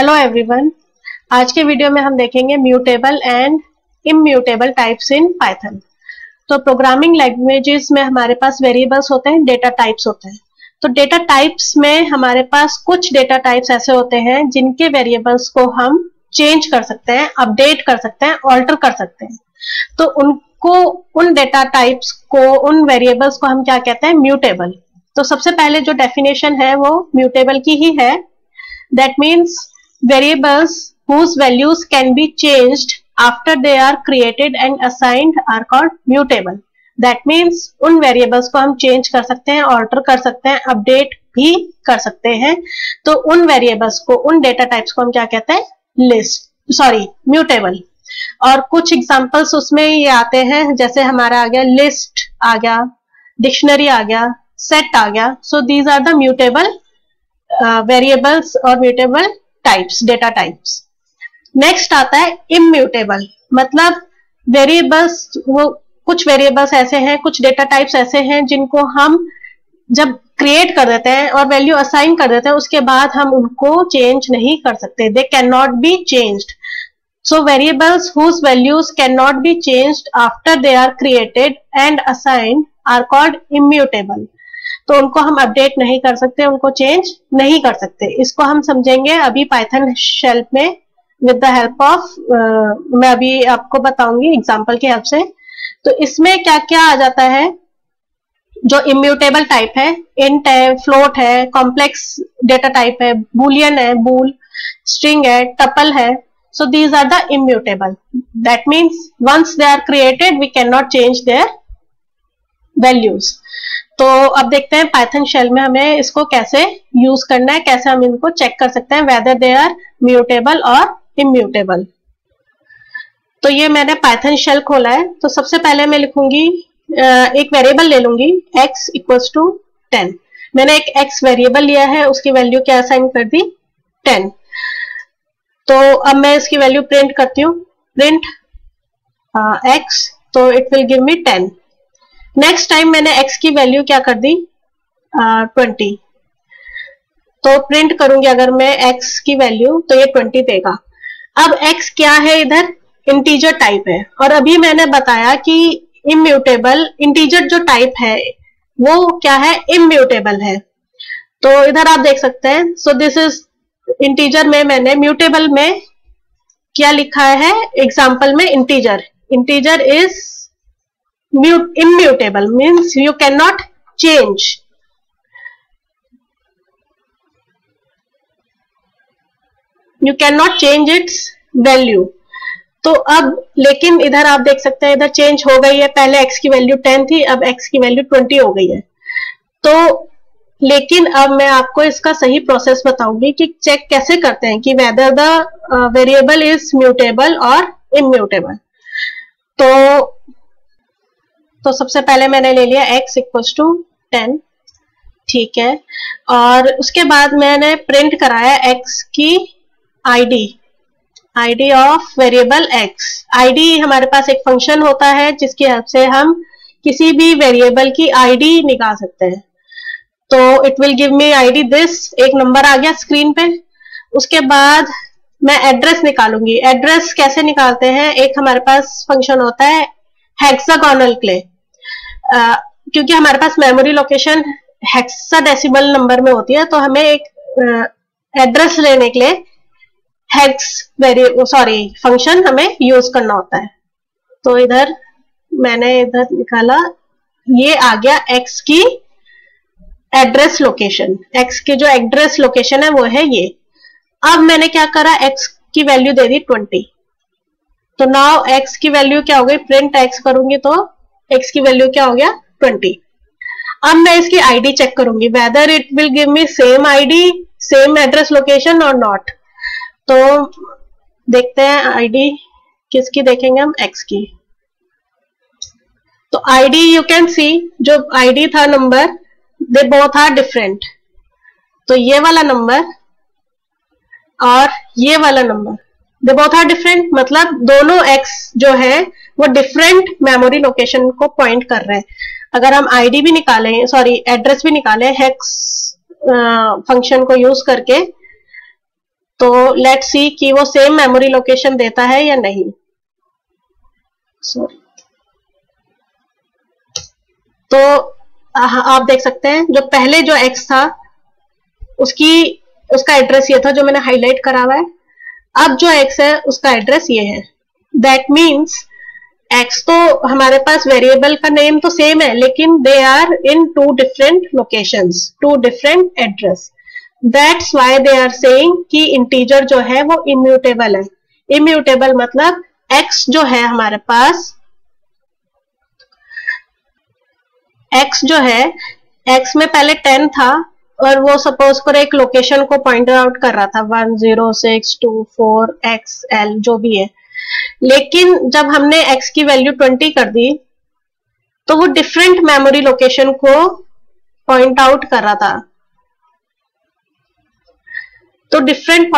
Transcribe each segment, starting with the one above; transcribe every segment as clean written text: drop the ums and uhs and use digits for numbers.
Hello everyone. आज के video में हम देखेंगे mutable and immutable types in Python. तो प्रोग्रामिंग लैंग्वेजेस में हमारे पास वेरिएबल्स होते हैं, डेटा टाइप्स होते हैं। तो डेटा टाइप्स में हमारे पास कुछ डेटा टाइप्स ऐसे होते हैं जिनके वेरिएबल्स को हम चेंज कर सकते हैं, अपडेट कर सकते हैं, ऑल्टर कर सकते हैं। तो उन डेटा टाइप्स को, उन वेरिएबल्स को हम क्या कहते हैं? म्यूटेबल। तो सबसे पहले जो डेफिनेशन है वो म्यूटेबल की ही है। That means variables whose values can be changed after they are created and assigned are called mutable. That means उन variables को हम change कर सकते हैं, alter कर सकते हैं, update भी कर सकते हैं। तो उन variables को, उन data types को हम क्या कहते हैं? mutable। और कुछ examples उसमें ये आते हैं, जैसे हमारा आ गया list आ गया, dictionary आ गया, set आ गया। So these are the mutable variables और mutable types, data types. Next आता है इम्यूटेबल, मतलब वेरिएबल्स, वो कुछ वेरिएबल्स ऐसे हैं, कुछ डेटा टाइप्स ऐसे हैं जिनको हम जब क्रिएट कर देते हैं और वैल्यू असाइन कर देते हैं, उसके बाद हम उनको चेंज नहीं कर सकते। They can not be changed. So variables whose values can not be changed after they are created and assigned are called immutable. तो उनको हम अपडेट नहीं कर सकते, उनको चेंज नहीं कर सकते। इसको हम समझेंगे अभी पाइथन शेल में विद द हेल्प ऑफ, मैं अभी आपको बताऊंगी एग्जांपल की हेल्प से। तो इसमें क्या क्या आ जाता है जो इम्यूटेबल टाइप है? इंट है, फ्लोट है, कॉम्प्लेक्स डेटा टाइप है, बूलियन है, बूल, स्ट्रिंग है, टपल है। So these are the immutable. That means once they are created we can not change their values. तो अब देखते हैं पाइथन शेल में हमें इसको कैसे यूज करना है, कैसे हम इनको चेक कर सकते हैं वेदर दे आर म्यूटेबल और इम्यूटेबल। तो ये मैंने पाइथन शेल खोला है। तो सबसे पहले मैं लिखूंगी, एक वेरिएबल ले लूंगी x इक्वल्स टू 10। मैंने एक x वेरिएबल लिया है, उसकी वैल्यू क्या असाइन कर दी? 10। तो अब मैं इसकी वैल्यू प्रिंट करती हूँ, प्रिंट x, तो it will give me 10। Next time मैंने x की वैल्यू क्या कर दी? 20। तो प्रिंट करूंगी अगर मैं x की वैल्यू, तो ये 20 देगा। अब x क्या है? इधर इंटीजर टाइप है। और अभी मैंने बताया कि इम्यूटेबल, इंटीजर जो टाइप है वो क्या है? इम्यूटेबल है। तो इधर आप देख सकते हैं। सो दिस इज इंटीजर में मैंने म्यूटेबल में क्या लिखा है? एग्जाम्पल में integer is immutable, means you cannot change. You cannot change its value. तो अब लेकिन इधर आप देख सकते हैं, इधर चेंज हो गई है। पहले x की वैल्यू 10 थी, अब x की वैल्यू 20 हो गई है। तो लेकिन अब मैं आपको इसका सही प्रोसेस बताऊंगी कि चेक कैसे करते हैं कि whether the variable is mutable और इम्यूटेबल। तो सबसे पहले मैंने ले लिया x इक्वल्स टू 10, ठीक है। और उसके बाद मैंने प्रिंट कराया x की ID of variable x। ID हमारे पास एक फंक्शन होता है जिसकी हेल्प से हम किसी भी वेरिएबल की आईडी निकाल सकते हैं। तो it will give me ID this, एक नंबर आ गया स्क्रीन पे। उसके बाद मैं एड्रेस निकालूंगी। एड्रेस कैसे निकालते हैं? एक हमारे पास फंक्शन होता है हेक्सागोनल क्ले, क्योंकि हमारे पास मेमोरी लोकेशन हेक्साडेसिमल नंबर में होती है, तो हमें एक एड्रेस लेने के लिए फंक्शन हमें यूज करना होता है। तो इधर मैंने इधर निकाला, ये आ गया x की एड्रेस लोकेशन। x की जो एड्रेस लोकेशन है वो है ये। अब मैंने क्या करा? x की वैल्यू दे दी 20। तो नाउ x की वैल्यू क्या हो गई? प्रिंट x करूंगी तो x की वैल्यू क्या हो गया? 20। अब मैं इसकी आईडी चेक करूंगी, whether it will give me same ID, same address location और नॉट। तो देखते हैं आईडी किसकी देखेंगे हम? x की। तो आईडी यू कैन सी, जो आईडी था number, they both are different. तो ये वाला नंबर और ये वाला number, they both are different, मतलब दोनों x जो है वो डिफरेंट मेमोरी लोकेशन को पॉइंट कर रहे हैं। अगर हम आईडी भी निकालें, सॉरी एड्रेस भी निकालें हेक्स फंक्शन को यूज करके, तो लेट्स सी कि वो सेम मेमोरी लोकेशन देता है या नहीं। सॉरी, तो आप देख सकते हैं जो पहले जो x था उसका एड्रेस ये था जो मैंने हाईलाइट करा हुआ है। अब जो x है उसका एड्रेस ये है। दैट मीन्स x तो हमारे पास वेरिएबल का नेम तो सेम है, लेकिन they are in two different locations, two different address. That's why they are saying कि इंटीजर जो है वो इम्यूटेबल है। इम्यूटेबल मतलब x जो है हमारे पास, x जो है, x में पहले 10 था और वो सपोज करो एक लोकेशन को पॉइंट आउट कर रहा था 10624XL जो भी है, लेकिन जब हमने x की वैल्यू 20 कर दी तो वो डिफरेंट मेमोरी लोकेशन को पॉइंट आउट कर रहा था। तो डिफरेंट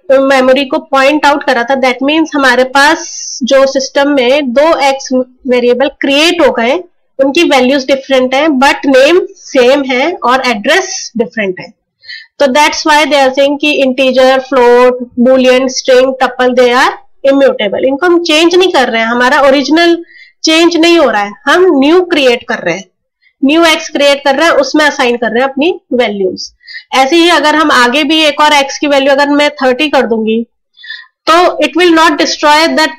मेमोरी को पॉइंट आउट कर रहा था। दैट मीन्स हमारे पास जो सिस्टम में दो x वेरिएबल क्रिएट हो गए, उनकी वैल्यूज डिफरेंट है बट नेम सेम है और एड्रेस डिफरेंट है। तो that's why they are saying कि integer, float, boolean, string, tuple they are immutable. इनको हम चेंज नहीं कर रहे हैं, हमारा ओरिजिनल चेंज नहीं हो रहा है, हम न्यू क्रिएट कर रहे हैं, न्यू x क्रिएट कर रहे हैं, उसमें असाइन कर रहे हैं अपनी वैल्यूज। ऐसे ही अगर हम आगे भी एक और x की वैल्यू अगर मैं 30 कर दूंगी तो it will not destroy that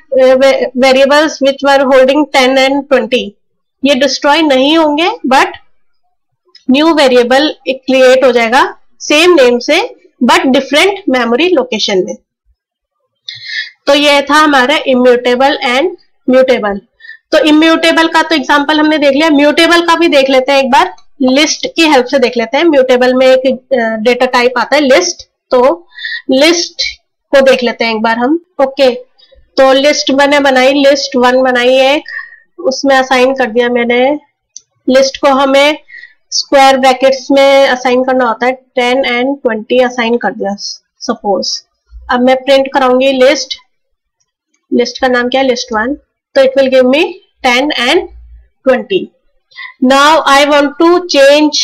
variables which were holding 10 and 20, ये डिस्ट्रॉय नहीं होंगे बट न्यू वेरिएबल क्रिएट हो जाएगा सेम नेम से बट डिफरेंट मेमोरी लोकेशन में। तो ये था हमारा इम्यूटेबल एंड म्यूटेबल। तो इम्यूटेबल का तो एग्जांपल हमने देख लिया, म्यूटेबल का भी देख लेते हैं एक बार, लिस्ट की हेल्प से देख लेते हैं। म्यूटेबल में एक डेटा टाइप आता है लिस्ट, तो लिस्ट को देख लेते हैं एक बार हम। ओके, तो लिस्ट मैंने बनाई, लिस्ट 1 बनाई एक, उसमें असाइन कर दिया मैंने, लिस्ट को हमें स्क्वायर ब्रैकेट्स में असाइन करना होता है, 10 एंड 20 असाइन कर दिया सपोज। अब मैं प्रिंट कराऊंगी लिस्ट, लिस्ट का नाम क्या है, लिस्ट 1, तो it will give me 10 and 20। Now I want to change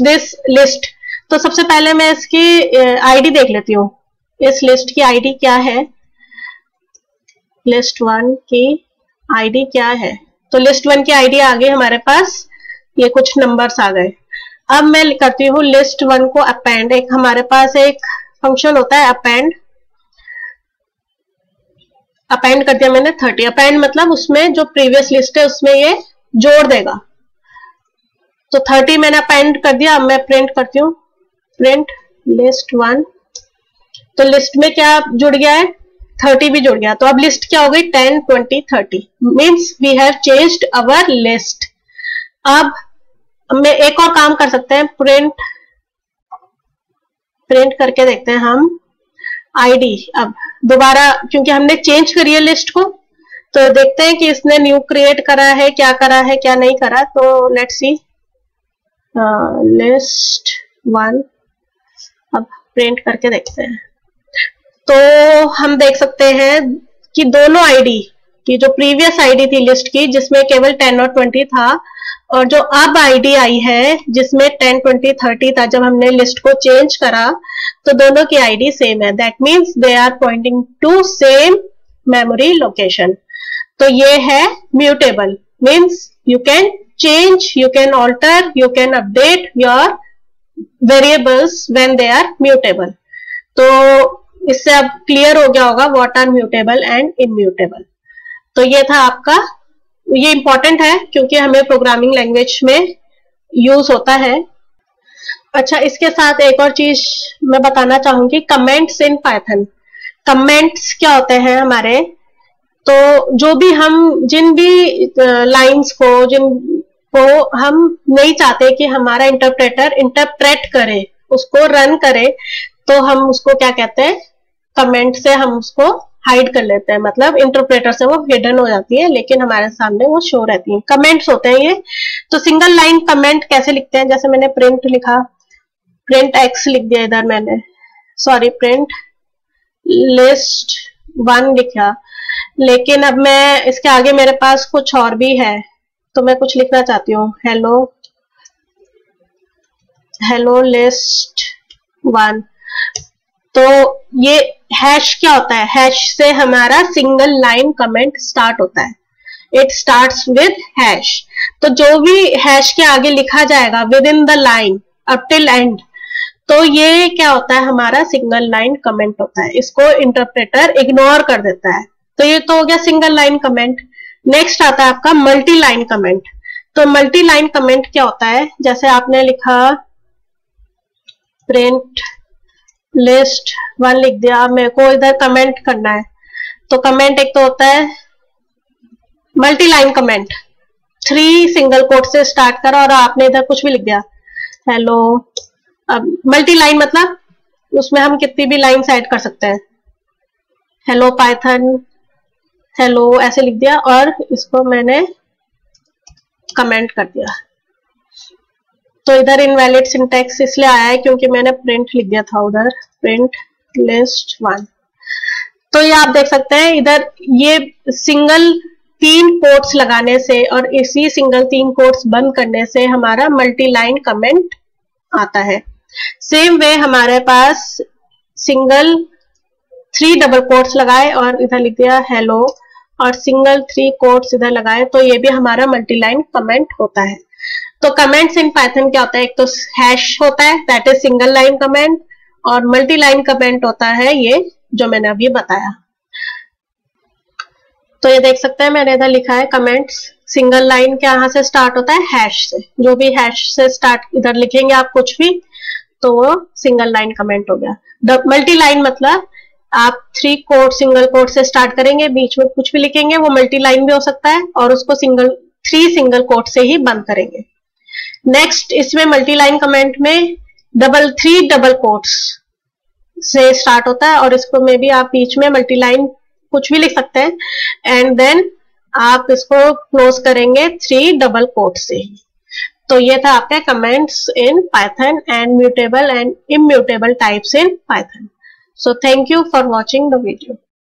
this list. तो सबसे पहले मैं इसकी आईडी देख लेती हूँ, इस लिस्ट की आईडी क्या है, लिस्ट 1 की आईडी क्या है। तो लिस्ट 1 की आईडी आ गई हमारे पास, ये कुछ नंबर्स आ गए। अब मैं करती हूँ लिस्ट 1 को अपेंड। एक हमारे पास एक फंक्शन होता है अपेंड, अपेंड कर दिया मैंने 30। अपेंड मतलब उसमें जो प्रीवियस लिस्ट है उसमें ये जोड़ देगा। तो 30 मैंने अपेंड कर दिया। अब मैं प्रिंट करती हूँ, प्रिंट लिस्ट 1, तो लिस्ट में क्या जुड़ गया है, 30 भी जुड़ गया। तो अब लिस्ट क्या हो गई, 10, 20, 30, means we have changed our list. अब मैं एक और काम कर सकते हैं, प्रिंट करके देखते हैं हम आईडी। अब दोबारा क्योंकि हमने चेंज करी है लिस्ट को, तो देखते हैं कि इसने न्यू क्रिएट करा है, क्या करा है, क्या नहीं करा। तो लेट्स सी लिस्ट 1, अब प्रिंट करके देखते हैं। तो हम देख सकते हैं कि दोनों आईडी की, जो प्रीवियस आईडी थी लिस्ट की जिसमें केवल 10 और 20 था, और जो अब आईडी आई है जिसमें 10, 20, 30 था जब हमने लिस्ट को चेंज करा, तो दोनों की आईडी सेम है। That means they are pointing to same memory location. तो ये है mutable, means you can change, you can alter, you can update your variables when they are mutable. तो इससे अब क्लियर हो गया होगा what are mutable and immutable. तो ये था आपका, ये इंपॉर्टेंट है क्योंकि हमें प्रोग्रामिंग लैंग्वेज में यूज होता है। अच्छा, इसके साथ एक और चीज मैं बताना चाहूंगी, कमेंट्स इन पाइथन। कमेंट्स क्या होते हैं हमारे, तो जो भी हम जिन भी लाइंस को हम नहीं चाहते कि हमारा इंटरप्रेटर इंटरप्रेट करे, उसको रन करे, तो हम उसको क्या कहते हैं, कमेंट से हम उसको हाइड कर लेते हैं। मतलब इंटरप्रेटर से वो हिडन हो जाती है लेकिन हमारे सामने वो शो रहती है। कमेंट्स होते हैं ये। तो सिंगल लाइन कमेंट कैसे लिखते हैं, जैसे मैंने प्रिंट लिखा, प्रिंट x लिख दिया इधर मैंने, सॉरी प्रिंट लिस्ट 1 लिखा, लेकिन अब मैं इसके आगे मेरे पास कुछ और भी है, तो मैं कुछ लिखना चाहती हूँ, हेलो लिस्ट 1। तो ये हैश क्या होता है? हैश से हमारा सिंगल लाइन कमेंट स्टार्ट होता है, इट स्टार्ट्स विद हैश। तो जो भी हैश के आगे लिखा जाएगा with in the line up till and, तो ये क्या होता है? हमारा सिंगल लाइन कमेंट होता है, इसको इंटरप्रेटर इग्नोर कर देता है। तो ये तो हो गया सिंगल लाइन कमेंट। नेक्स्ट आता है आपका मल्टी लाइन कमेंट। तो मल्टी लाइन कमेंट क्या होता है? जैसे आपने लिखा प्रिंट लिस्ट 1 लिख दिया, मेरे को इधर कमेंट करना है, तो कमेंट एक तो होता है multi line comment, 3 single quote से स्टार्ट करा और आपने इधर कुछ भी लिख दिया, हेलो। अब मल्टी लाइन मतलब उसमें हम कितनी भी लाइन्स ऐड कर सकते हैं, हेलो पाइथन, हेलो ऐसे लिख दिया और इसको मैंने कमेंट कर दिया। तो इधर इनवैलिड सिंटैक्स इसलिए आया है क्योंकि मैंने प्रिंट लिख दिया था उधर, प्रिंट लिस्ट 1। तो ये आप देख सकते हैं इधर ये सिंगल 3 कोट्स लगाने से और इसी सिंगल 3 कोट्स बंद करने से हमारा मल्टी लाइन कमेंट आता है। सेम वे हमारे पास सिंगल 3 डबल कोट्स लगाए और इधर लिख दिया हेलो और सिंगल 3 कोट्स इधर लगाए, तो ये भी हमारा मल्टी लाइन कमेंट होता है। तो कमेंट्स इन पाइथन क्या होता है? एक तो हैश होता है that is single line comment, और मल्टी लाइन कमेंट होता है ये जो मैंने अभी बताया। तो ये देख सकते हैं मैंने इधर लिखा है कमेंट्स सिंगल लाइन के यहाँ से स्टार्ट होता है हैश से, जो भी हैश से स्टार्ट इधर लिखेंगे आप कुछ भी तो वो सिंगल लाइन कमेंट हो गया। मल्टी लाइन मतलब आप 3 कोट सिंगल कोट से स्टार्ट करेंगे, बीच में कुछ भी लिखेंगे वो मल्टी लाइन भी हो सकता है और उसको 3 सिंगल कोट से ही बंद करेंगे। नेक्स्ट इसमें मल्टी लाइन कमेंट में 3 डबल कोट्स से स्टार्ट होता है और इसको में भी आप बीच में मल्टी लाइन कुछ भी लिख सकते हैं एंड देन आप इसको क्लोज करेंगे 3 डबल कोट से ही। तो ये था आपके comments in Python and mutable and immutable types in Python. So thank you for watching the video.